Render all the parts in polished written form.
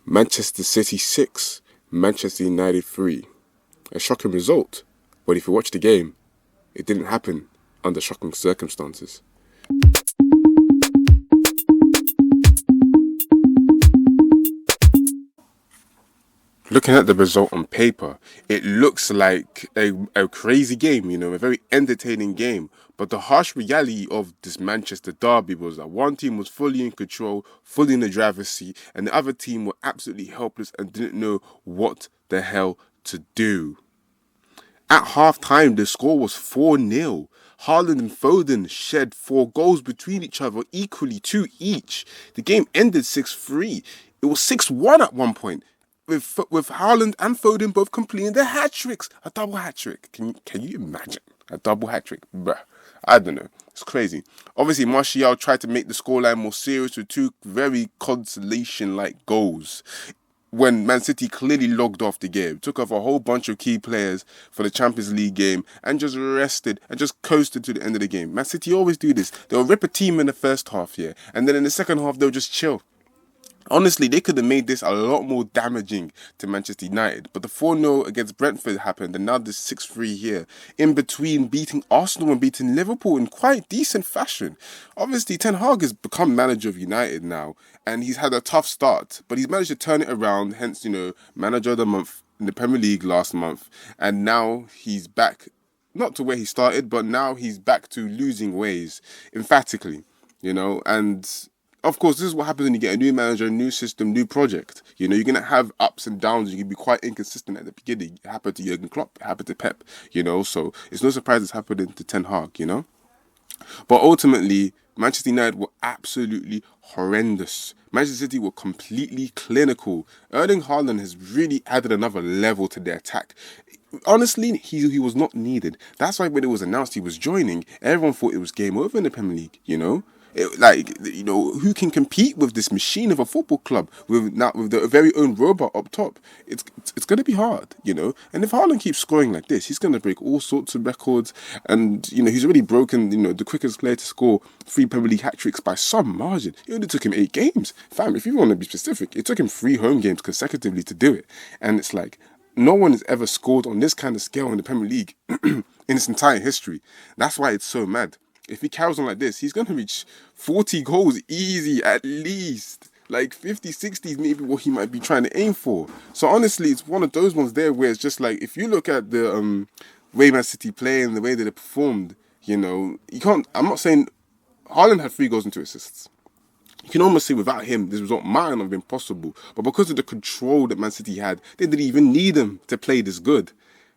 Manchester City 6, Manchester United 3. A shocking result, but if you watch the game, it didn't happen under shocking circumstances. Looking at the result on paper, it looks like a crazy game, a very entertaining game. But the harsh reality of this Manchester derby was that one team was fully in control, fully in the driver's seat, and the other team were absolutely helpless and didn't know what the hell to do. At half-time, the score was 4-0. Haaland and Foden shared 4 goals between each other, equally 2 each. The game ended 6-3. It was 6-1 at one point, with Haaland and Foden both completing their hat-tricks. A double hat-trick. Can you imagine? A double hat-trick. Bruh. I don't know. It's crazy. Obviously, Martial tried to make the scoreline more serious with 2 very consolation-like goals. When Man City clearly logged off the game, took off a whole bunch of key players for the Champions League game and just rested and just coasted to the end of the game. Man City always do this. They'll rip a team in the first half, and then in the second half, they'll just chill. Honestly, they could have made this a lot more damaging to Manchester United. But the 4-0 against Brentford happened, and now this 6-3 here. In between beating Arsenal and beating Liverpool in quite decent fashion. Obviously, Ten Hag has become manager of United now, and he's had a tough start. But he's managed to turn it around, hence, manager of the month in the Premier League last month. And now he's back, not to where he started, but now he's back to losing ways, emphatically, and... Of course, this is what happens when you get a new manager, a new system, new project. You're going to have ups and downs. You can be quite inconsistent at the beginning. It happened to Jurgen Klopp. It happened to Pep, so it's no surprise it's happening to Ten Hag, But ultimately, Manchester United were absolutely horrendous. Manchester City were completely clinical. Erling Haaland has really added another level to their attack. Honestly, he was not needed. That's why when it was announced he was joining, everyone thought it was game over in the Premier League, who can compete with this machine of a football club with their very own robot up top? It's going to be hard, And if Haaland keeps scoring like this, he's going to break all sorts of records. And, he's already broken, the quickest player to score 3 Premier League hat-tricks by some margin. It only took him 8 games. Fam, if you want to be specific, it took him 3 home games consecutively to do it. And it's like, no one has ever scored on this kind of scale in the Premier League in its entire history. That's why it's so mad. If he carries on like this, he's going to reach 40 goals easy at least. Like 50, 60 is maybe what he might be trying to aim for. So honestly, it's one of those ones there where it's just like, if you look at the way Man City play and the way that they performed, you can't, I'm not saying, Haaland had 3 goals and 2 assists. You can almost say without him, this result might not have been possible. But because of the control that Man City had, they didn't even need him to play this good.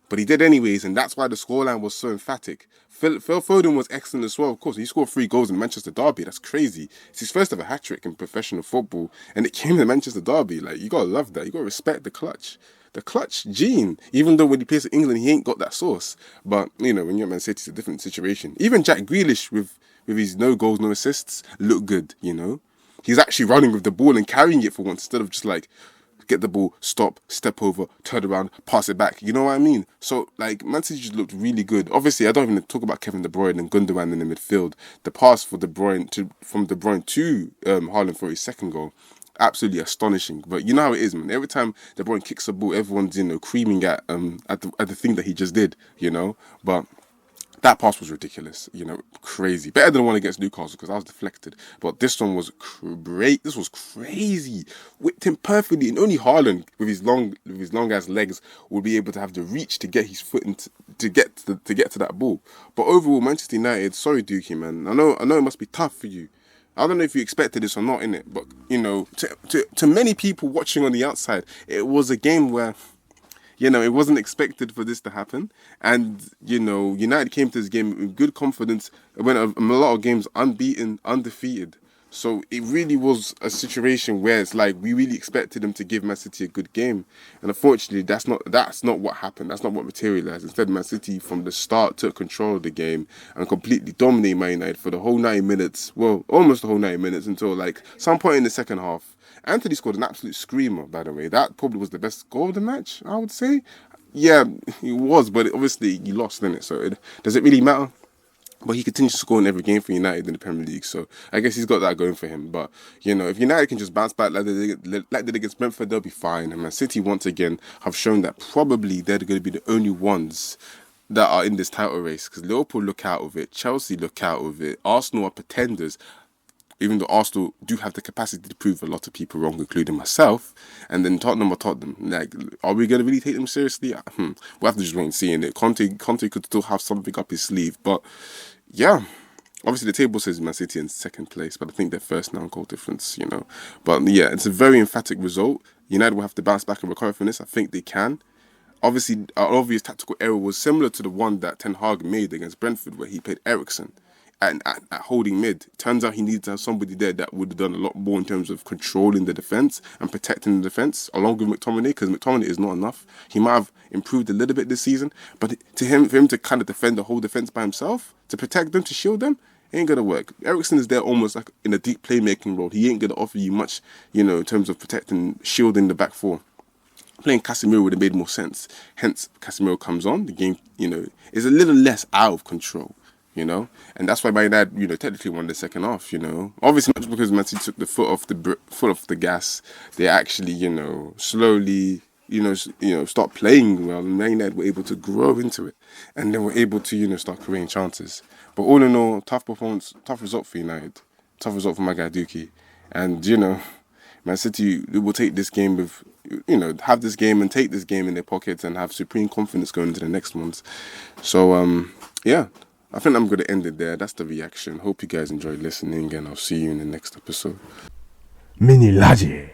But he did anyways, and that's why the scoreline was so emphatic. Phil Foden was excellent as well, of course. He scored 3 goals in Manchester derby. That's crazy. It's his first ever hat-trick in professional football, and it came in the Manchester derby. Like, you gotta love that. You gotta respect the clutch. The clutch gene. Even though when he plays for England, he ain't got that sauce. But, when you're at Man City, it's a different situation. Even Jack Grealish, with his no goals, no assists, looked good, He's actually running with the ball and carrying it for once, instead of just like, get the ball, stop, step over, turn around, pass it back. You know what I mean? So, Man City just looked really good. Obviously, I don't even talk about Kevin De Bruyne and Gundogan in the midfield. The pass for from De Bruyne to Haaland for his second goal, absolutely astonishing. But you know how it is, man. Every time De Bruyne kicks a ball, everyone's creaming at the thing that he just did. But that pass was ridiculous, crazy. Better than the one against Newcastle because I was deflected. But this one was great. This was crazy. Whipped him perfectly, and only Haaland with his long ass legs would be able to have the reach to get his foot to get to that ball. But overall, Manchester United, sorry, Dookie, man. I know it must be tough for you. I don't know if you expected this or not, innit? But to many people watching on the outside, it was a game where, it wasn't expected for this to happen. And, United came to this game with good confidence and went a lot of games unbeaten, undefeated. So it really was a situation where it's like we really expected them to give Man City a good game. And unfortunately, that's not what happened. That's not what materialized. Instead, Man City from the start took control of the game and completely dominated Man United for the whole 90 minutes. Well, almost the whole 90 minutes until some point in the second half. Anthony scored an absolute screamer, by the way. That probably was the best goal of the match, I would say. Yeah, it was, but obviously he lost, didn't it? So does it really matter? But he continues to score in every game for United in the Premier League, so I guess he's got that going for him. But, if United can just bounce back like they did against Brentford, they'll be fine. And Man City, once again, have shown that probably they're going to be the only ones that are in this title race, because Liverpool look out of it, Chelsea look out of it, Arsenal are pretenders, even though Arsenal do have the capacity to prove a lot of people wrong, including myself. And then Tottenham are Tottenham. Like, are we going to really take them seriously? We'll have to just wait and see. And Conte could still have something up his sleeve. But, yeah, obviously the table says Man City in second place, but I think they're first now in goal difference. But, yeah, it's a very emphatic result. United will have to bounce back and recover from this. I think they can. Obviously, an obvious tactical error was similar to the one that Ten Hag made against Brentford, where he played Eriksen at holding mid. Turns out he needed to have somebody there that would have done a lot more in terms of controlling the defence and protecting the defence, along with McTominay, because McTominay is not enough. He might have improved a little bit this season, but for him to kind of defend the whole defence by himself, to protect them, to shield them, ain't gonna work. Eriksen is there almost like in a deep playmaking role. He ain't gonna offer you much, in terms of protecting, shielding the back four. Playing Casemiro would have made more sense. Hence, Casemiro comes on. The game, is a little less out of control, and that's why Man United, technically won the second half. Obviously not because Man City took the foot off the gas. They actually, slowly, start playing well, and Man United were able to grow into it, and they were able to, start creating chances. But all in all, tough performance, tough result for United, tough result for my guy Dookie, and Man City will take this game with, have this game and take this game in their pockets and have supreme confidence going into the next ones. So, yeah, I think I'm going to end it there. That's the reaction. Hope you guys enjoyed listening, and I'll see you in the next episode. Mini Laje.